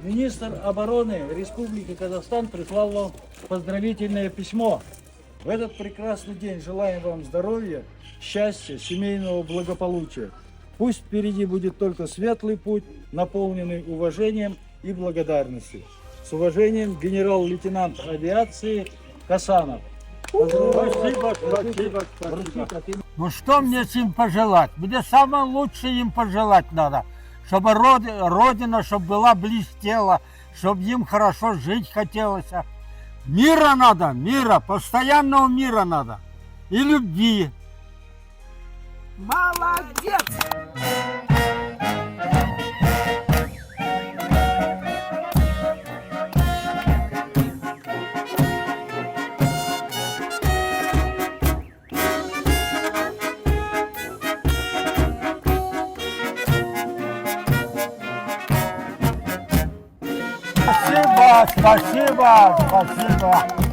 Министр обороны Республики Казахстан прислал вам поздравительное письмо. В этот прекрасный день желаем вам здоровья, счастья, семейного благополучия. Пусть впереди будет только светлый путь, наполненный уважением и благодарностью. С уважением, генерал-лейтенант авиации Касанов. Спасибо. Ну что мне им пожелать? Мне самое лучшее им пожелать надо. Чтобы Родина, чтобы была блестела, чтобы им хорошо жить хотелось. Мира надо, мира, постоянного мира надо. И любви. Молодец! Спасибо.